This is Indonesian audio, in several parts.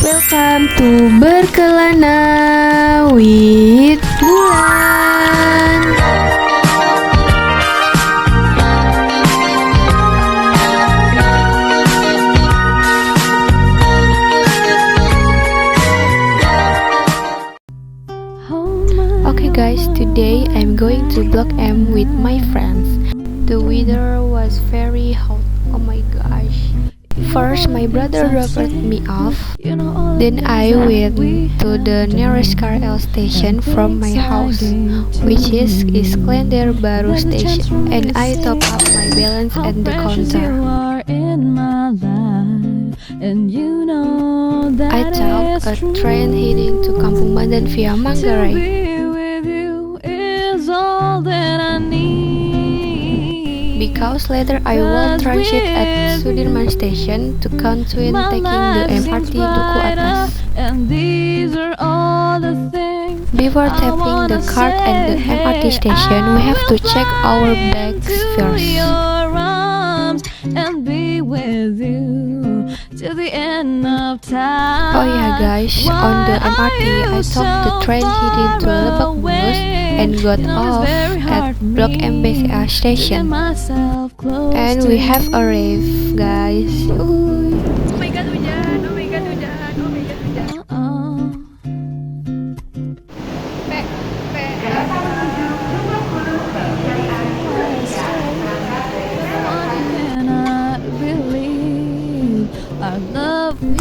Welcome to Berkelana with Bulan. Okay guys, today I'm going to Block M with my friends. The weather was very hot, oh my gosh. First, my brother dropped me off. Then I went to the nearest KRL station from my house, which is Iskandar Baru station, and I top up my balance at the counter. I took a train heading to Kampung Bandan via Manggarai. Because later I will transit at Sudirman station to Kantuin taking the MRT Duku Atas. Before tapping the card at the MRT station, we have to check our bags first. Oh yeah guys, on the MRT I took the train heading to Lebak Bulus and got off at Blok M BCA station. And we have arrived guys. Oh my god hujan, oh my god hujan, oh my god hujan.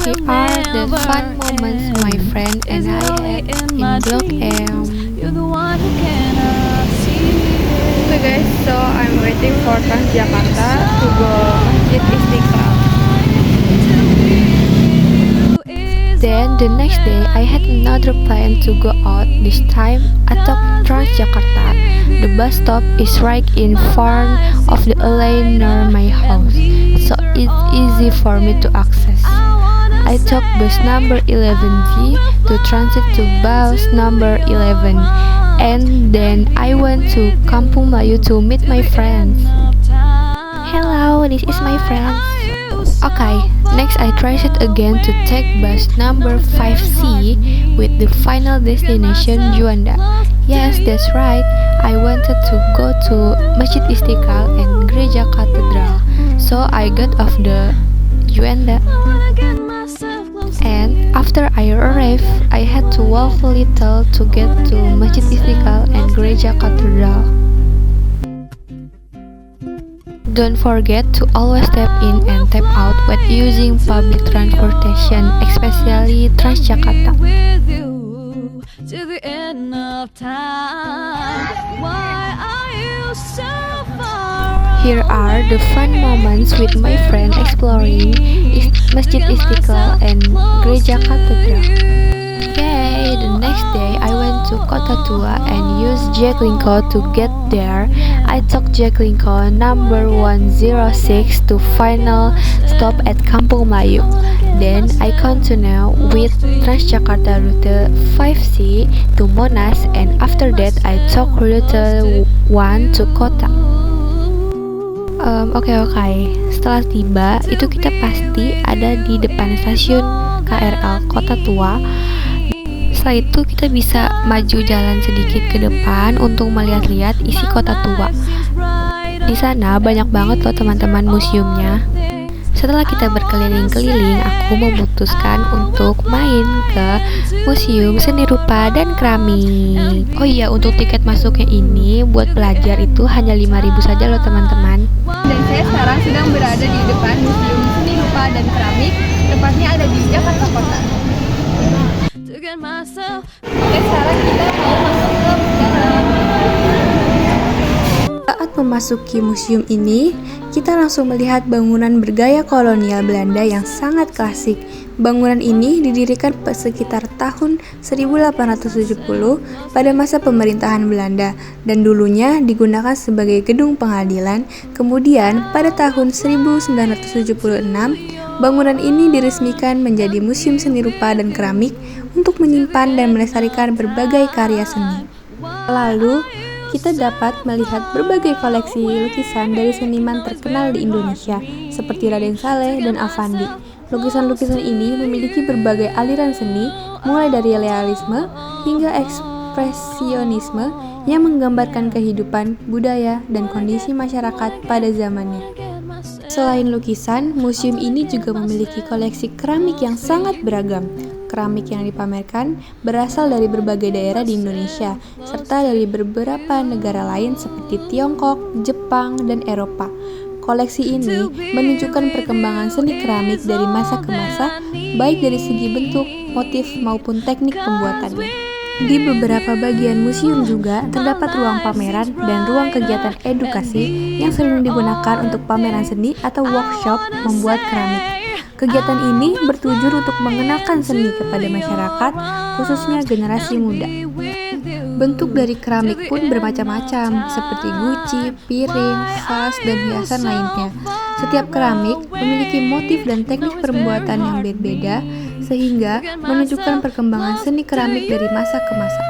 Here are the fun moments my friend and I had in Blok M. Okay guys, so I'm waiting for Transjakarta to go Masjid Istiqlal. Then the next day I had another plan to go out. This time I took Transjakarta. The bus stop is right in front of the alley near my house, so it's easy for me to access. I took bus number 11G to transit to bus number 11, and then I went to Kampung Melayu to meet my friends. Hello, this is my friends. Okay, next I transit again to take bus number 5C with the final destination Juanda. Yes, that's right. I wanted to go to Masjid Istiqlal and Gereja Katedral, so I got off the Juanda. And after I arrived, I had to walk a little to get to Masjid Istiqlal and Gereja Katedral. Don't forget to always tap in and tap out when using public transportation, especially Transjakarta. Here are the fun moments with my friend exploring Masjid Istiqlal and Gereja Katedral. Yay! The next day I went to Kota Tua and used Jaklingko to get there. I took Jaklingko number 106 to final stop at Kampung Melayu. Then I continue with Transjakarta route 5C to Monas, and after that I took route 1 to Kota. Oke. Setelah tiba, itu kita pasti ada di depan stasiun KRL Kota Tua. Setelah itu kita bisa maju jalan sedikit ke depan untuk melihat-lihat isi Kota Tua. Di sana banyak banget loh teman-teman museumnya. Setelah kita berkeliling-keliling, aku memutuskan untuk main ke Museum Seni Rupa dan Keramik. Oh iya, untuk tiket masuknya ini buat pelajar itu hanya 5.000 saja loh teman-teman. Dan saya sekarang sedang berada di depan Museum Seni Rupa dan Keramik, tepatnya ada di Jakarta Kota. Oke, sekarang kita mau masuk ke dalam. Saat memasuki museum ini, kita langsung melihat bangunan bergaya kolonial Belanda yang sangat klasik. Bangunan ini didirikan sekitar tahun 1870 pada masa pemerintahan Belanda dan dulunya digunakan sebagai gedung pengadilan. Kemudian pada tahun 1976, bangunan ini diresmikan menjadi Museum Seni Rupa dan Keramik untuk menyimpan dan melestarikan berbagai karya seni. Lalu, kita dapat melihat berbagai koleksi lukisan dari seniman terkenal di Indonesia, seperti Raden Saleh dan Affandi. Lukisan-lukisan ini memiliki berbagai aliran seni, mulai dari realisme hingga ekspresionisme yang menggambarkan kehidupan, budaya, dan kondisi masyarakat pada zamannya. Selain lukisan, museum ini juga memiliki koleksi keramik yang sangat beragam. Keramik yang dipamerkan berasal dari berbagai daerah di Indonesia, serta dari beberapa negara lain seperti Tiongkok, Jepang, dan Eropa. Koleksi ini menunjukkan perkembangan seni keramik dari masa ke masa, baik dari segi bentuk, motif, maupun teknik pembuatannya. Di beberapa bagian museum juga terdapat ruang pameran dan ruang kegiatan edukasi yang sering digunakan untuk pameran seni atau workshop membuat keramik. Kegiatan ini bertujuan untuk mengenalkan seni kepada masyarakat, khususnya generasi muda. Bentuk dari keramik pun bermacam-macam, seperti guci, piring, vas, dan hiasan lainnya. Setiap keramik memiliki motif dan teknik pembuatan yang berbeda, sehingga menunjukkan perkembangan seni keramik dari masa ke masa.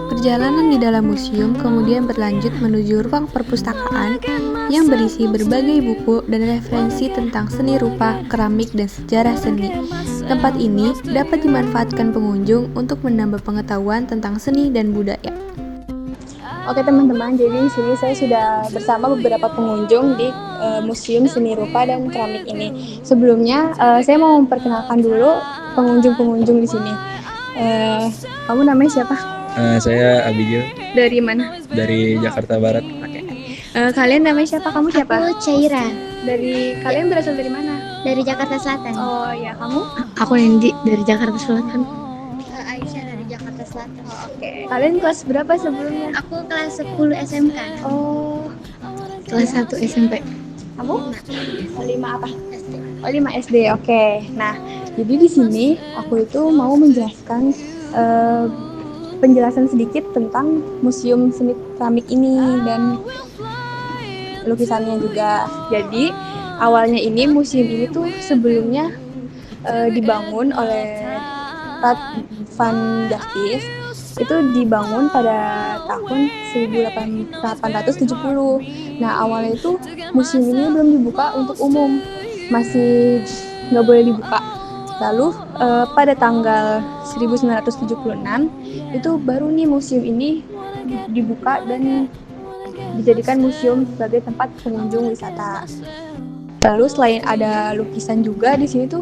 Perjalanan di dalam museum kemudian berlanjut menuju ruang perpustakaan yang berisi berbagai buku dan referensi tentang seni rupa, keramik, dan sejarah seni. Tempat ini dapat dimanfaatkan pengunjung untuk menambah pengetahuan tentang seni dan budaya. Oke teman-teman, jadi di sini saya sudah bersama beberapa pengunjung di Museum Seni Rupa dan Keramik ini. Sebelumnya saya mau memperkenalkan dulu pengunjung-pengunjung di sini. Kamu namanya siapa? Saya Abigail Dari mana? dari Jakarta Barat. Kalian namanya siapa? Kamu siapa? Aku Caira Kalian berasal dari mana? dari Jakarta Selatan. Oh ya, kamu? Aku Nendi dari Jakarta Selatan. Aisyah dari Jakarta Selatan. Oke. Kalian kelas berapa sebelumnya? Aku kelas 10 SMK. Oh, Kelas 1 SMP. kamu? 5 apa? SD. Oh, 5 SD. Oke. Nah, jadi di sini aku itu mau menjelaskan penjelasan sedikit tentang Museum Seni Keramik ini dan lukisannya juga. Jadi awalnya ini museum ini tuh sebelumnya dibangun oleh Rat van Jakis. Itu dibangun pada tahun 1870. Nah, awalnya itu museum ini belum dibuka untuk umum, masih nggak boleh dibuka. Lalu pada tanggal 1976 itu baru nih museum ini dibuka dan dijadikan museum sebagai tempat pengunjung wisata. Lalu selain ada lukisan juga di sini tuh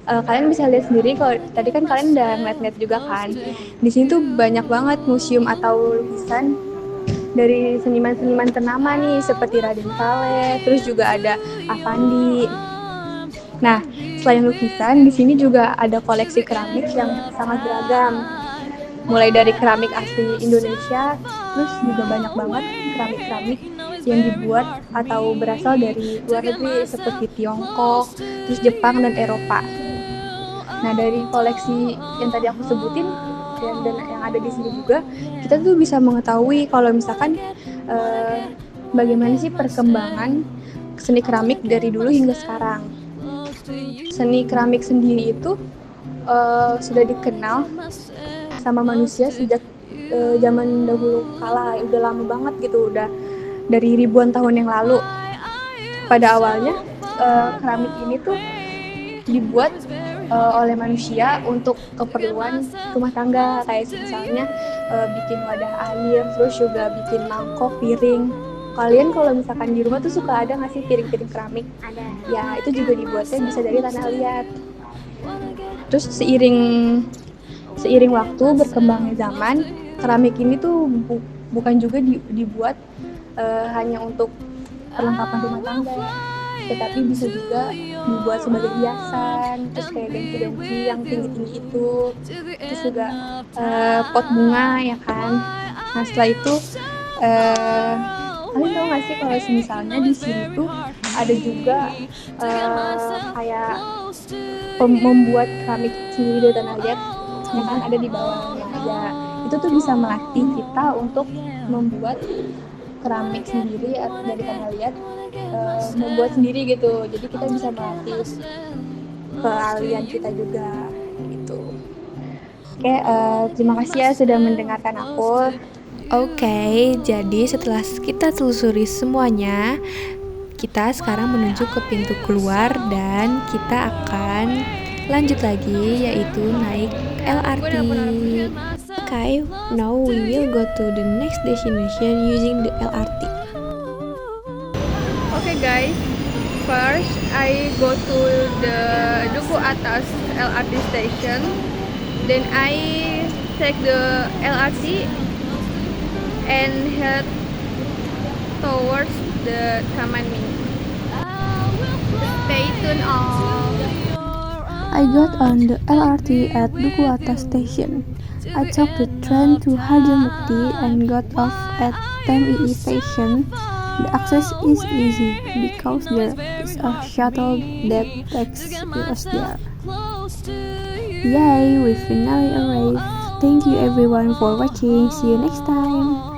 kalian bisa lihat sendiri, kalau tadi kan kalian udah ngeliat-ngeliat juga kan. Di sini tuh banyak banget museum atau lukisan dari seniman-seniman ternama nih seperti Raden Saleh, terus juga ada Avandi. Nah, selain lukisan, di sini juga ada koleksi keramik yang sangat beragam. Mulai dari keramik asli Indonesia, terus juga banyak banget keramik-keramik yang dibuat atau berasal dari luar negeri seperti Tiongkok, terus Jepang dan Eropa. Nah, dari koleksi yang tadi aku sebutin dan yang ada di sini juga, kita tuh bisa mengetahui kalau misalkan bagaimana sih perkembangan seni keramik dari dulu hingga sekarang. Seni keramik sendiri itu sudah dikenal sama manusia sejak zaman dahulu kala, udah lama banget gitu, udah dari ribuan tahun yang lalu. Pada awalnya keramik ini tuh dibuat oleh manusia untuk keperluan rumah tangga, kayak misalnya bikin wadah air, terus juga bikin mangkok, piring. Kalian kalau misalkan di rumah tuh suka ada nggak sih piring-piring keramik? Ada. Ya, itu juga dibuatnya bisa dari tanah liat. Terus seiring waktu berkembangnya zaman, keramik ini tuh bukan juga dibuat hanya untuk perlengkapan rumah tangga, tetapi bisa juga dibuat sebagai hiasan, terus kayak ganti-ganti yang tinggi-tinggi itu, terus juga pot bunga ya kan. Nah, setelah itu kalian tahu nggak sih kalau misalnya di sini tuh ada juga kayak membuat keramik sendiri dari tanah liat, ya kan, ada di bawahnya aja. Itu tuh bisa melatih kita untuk membuat keramik sendiri dari tanah liat, membuat sendiri gitu. Jadi kita bisa melatih keahlian kita juga gitu. Oke, terima kasih ya sudah mendengarkan aku. Oke, jadi setelah kita telusuri semuanya, Kita sekarang menuju ke pintu keluar dan kita akan lanjut lagi, yaitu naik LRT. Okay, now we will go to the next destination using the LRT. Okay guys, first I go to the Duku Atas LRT station. Then I take the LRT and head towards the Taman Mini. Stay tuned on. I got on the LRT at Duku Atas station. I took the train to Harjamukti and got off at TMII station. The access is easy because there is a shuttle that takes us there. Yay, we finally arrived. Thank you everyone for watching. See you next time.